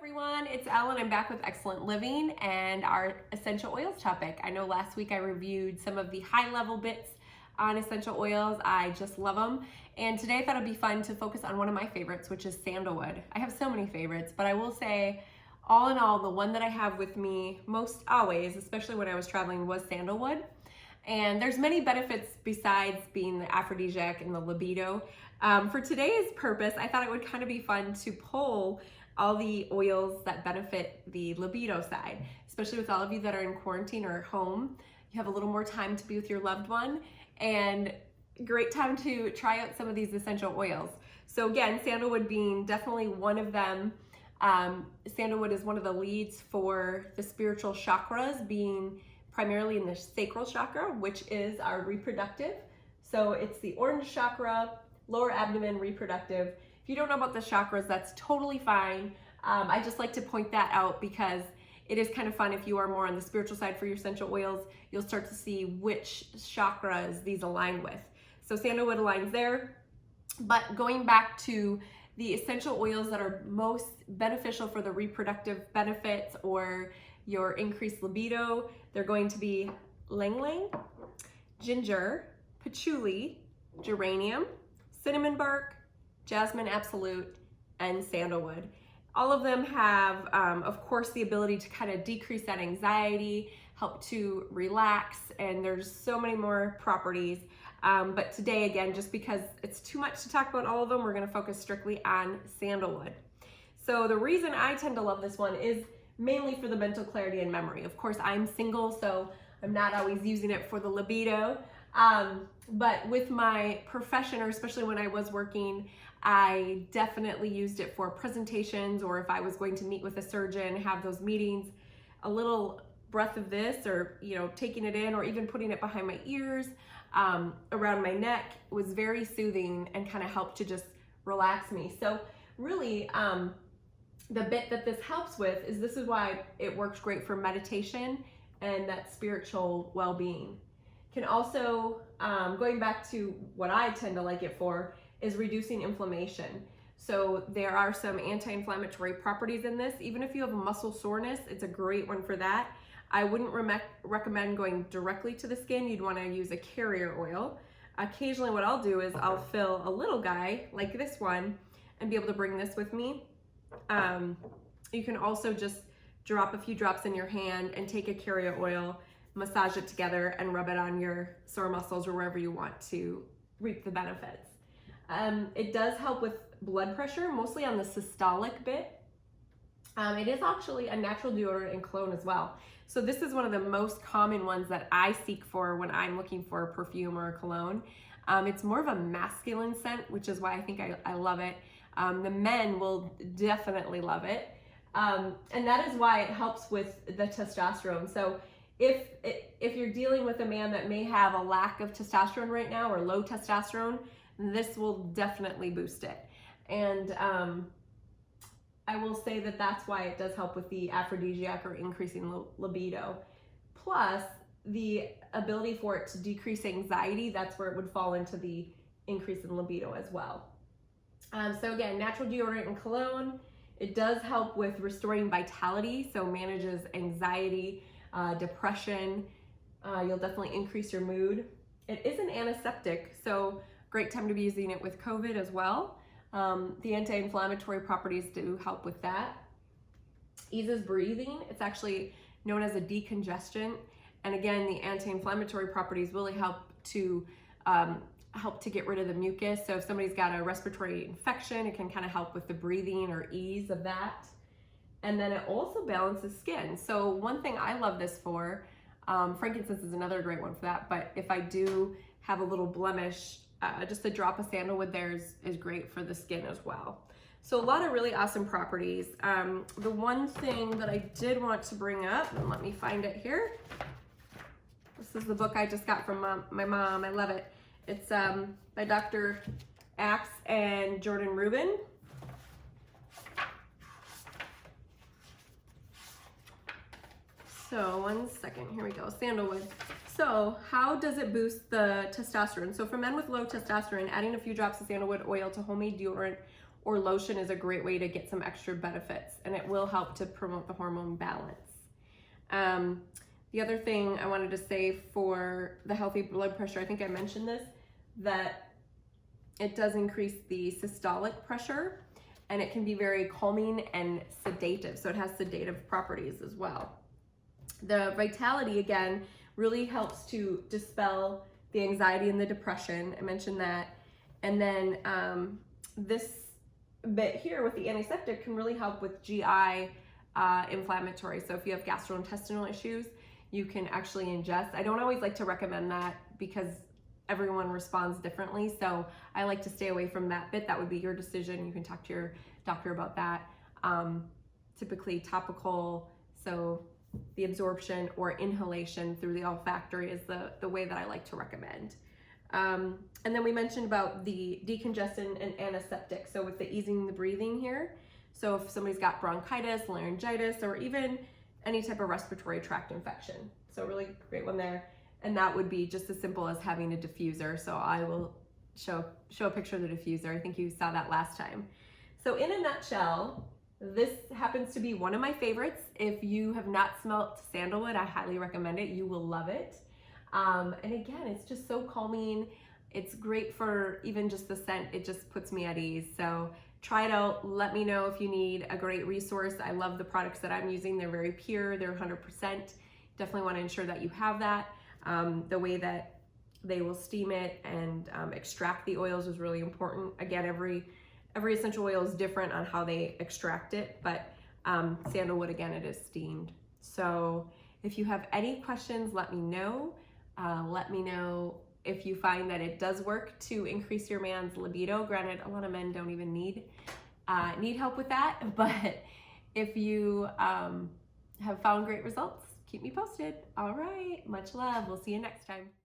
Everyone, it's Ellen. I'm back with Excellent Living and our essential oils topic. I know last week I reviewed some of the high level bits on essential oils. I just love them. And today I thought it'd be fun to focus on one of my favorites, which is sandalwood. I have so many favorites, but I will say all in all, the one that I have with me most always, especially when I was traveling, was sandalwood. And there's many benefits besides being the aphrodisiac and the libido. For today's purpose, I thought it would kind of be fun to pull all the oils that benefit the libido side, especially with all of you that are in quarantine or home. You have a little more time to be with your loved one, and great time to try out some of these essential oils. So again, sandalwood being definitely one of them. Sandalwood is one of the leads for the spiritual chakras, being primarily in the sacral chakra, which is our reproductive. So it's the orange chakra, lower abdomen, reproductive. If you don't know about the chakras, that's totally fine. I just like to point that out because it is kind of fun. If you are more on the spiritual side for your essential oils, you'll start to see which chakras these align with. So sandalwood aligns there. But going back to the essential oils that are most beneficial for the reproductive benefits or your increased libido, they're going to be Ylang Ylang, ginger, patchouli, geranium, cinnamon bark, Jasmin absolute, and sandalwood. All of them have, of course, the ability to kind of decrease that anxiety, help to relax, and there's so many more properties. But today, again, just because it's too much to talk about all of them, we're going to focus strictly on sandalwood. So the reason I tend to love this one is mainly for the mental clarity and memory. Of course, I'm single, so I'm not always using it for the libido. But with my profession, or especially when I was working, I definitely used it for presentations, or if I was going to meet with a surgeon, have those meetings, a little breath of this, or, you know, taking it in, or even putting it behind my ears, around my neck, was very soothing and kind of helped to just relax me. So really, the bit that this helps with is, this is why it works great for meditation and that spiritual well-being. Can also, going back to what I tend to like it for, is reducing inflammation. So there are some anti-inflammatory properties in this. Even if you have a muscle soreness, it's a great one for that. I wouldn't recommend going directly to the skin. You'd want to use a carrier oil. Occasionally what I'll do is I'll fill a little guy like this one and be able to bring this with me. You can also just drop a few drops in your hand and take a carrier oil, massage it together, and rub it on your sore muscles or wherever you want to reap the benefits. It does help with blood pressure, mostly on the systolic bit. It is actually a natural deodorant and cologne as well. So this is one of the most common ones that I seek for when I'm looking for a perfume or a cologne. It's more of a masculine scent, which is why I think I love it. The men will definitely love it. And that is why it helps with the testosterone. So if you're dealing with a man that may have a lack of testosterone right now, or low testosterone, this will definitely boost it. And I will say that that's why it does help with the aphrodisiac, or increasing libido. Plus, the ability for it to decrease anxiety, that's where it would fall into the increase in libido as well. So again, natural deodorant and cologne. It does help with restoring vitality, so manages anxiety, depression. You'll definitely increase your mood. It is an antiseptic, so great time to be using it with COVID as well. The anti-inflammatory properties do help with that. Eases breathing. It's actually known as a decongestant. And again, the anti-inflammatory properties really help to get rid of the mucus. So if somebody's got a respiratory infection, it can kind of help with the breathing or ease of that. And then it also balances skin. So one thing I love this for, frankincense is another great one for that, but if I do have a little blemish, just a drop of sandalwood there is great for the skin as well. So a lot of really awesome properties. The one thing that I did want to bring up, and let me find it here. This is the book I just got from my mom. I love it. It's by Dr. Axe and Jordan Rubin. So one second, here we go, sandalwood. So how does it boost the testosterone? So for men with low testosterone, adding a few drops of sandalwood oil to homemade deodorant or lotion is a great way to get some extra benefits, and it will help to promote the hormone balance. The other thing I wanted to say for the healthy blood pressure, I think I mentioned this, that it does increase the systolic pressure, and it can be very calming and sedative. So it has sedative properties as well. The Vitality, again, really helps to dispel the anxiety and the depression. I mentioned that. And then this bit here with the antiseptic can really help with GI inflammatory. So if you have gastrointestinal issues, you can actually ingest. I don't always like to recommend that because everyone responds differently. So I like to stay away from that bit. That would be your decision. You can talk to your doctor about that. Typically topical, so the absorption or inhalation through the olfactory is the way that I like to recommend. And then we mentioned about the decongestant and antiseptic. So with the easing the breathing here. So if somebody's got bronchitis, laryngitis, or even any type of respiratory tract infection. So really great one there. And that would be just as simple as having a diffuser. So I will show a picture of the diffuser. I think you saw that last time. So in a nutshell, this happens to be one of my favorites. If you have not smelt sandalwood, I highly recommend it. You will love it. And again, it's just so calming. It's great for even just the scent. It just puts me at ease. So try it out. Let me know if you need a great resource. I love the products that I'm using. They're very pure. They're 100%. Definitely want to ensure that you have that. The way that they will steam it and extract the oils is really important. Again, every essential oil is different on how they extract it, but sandalwood, again, it is steamed. So if you have any questions, let me know. Let me know if you find that it does work to increase your man's libido. Granted, a lot of men don't even need help with that, but if you have found great results, keep me posted. All right, much love. We'll see you next time.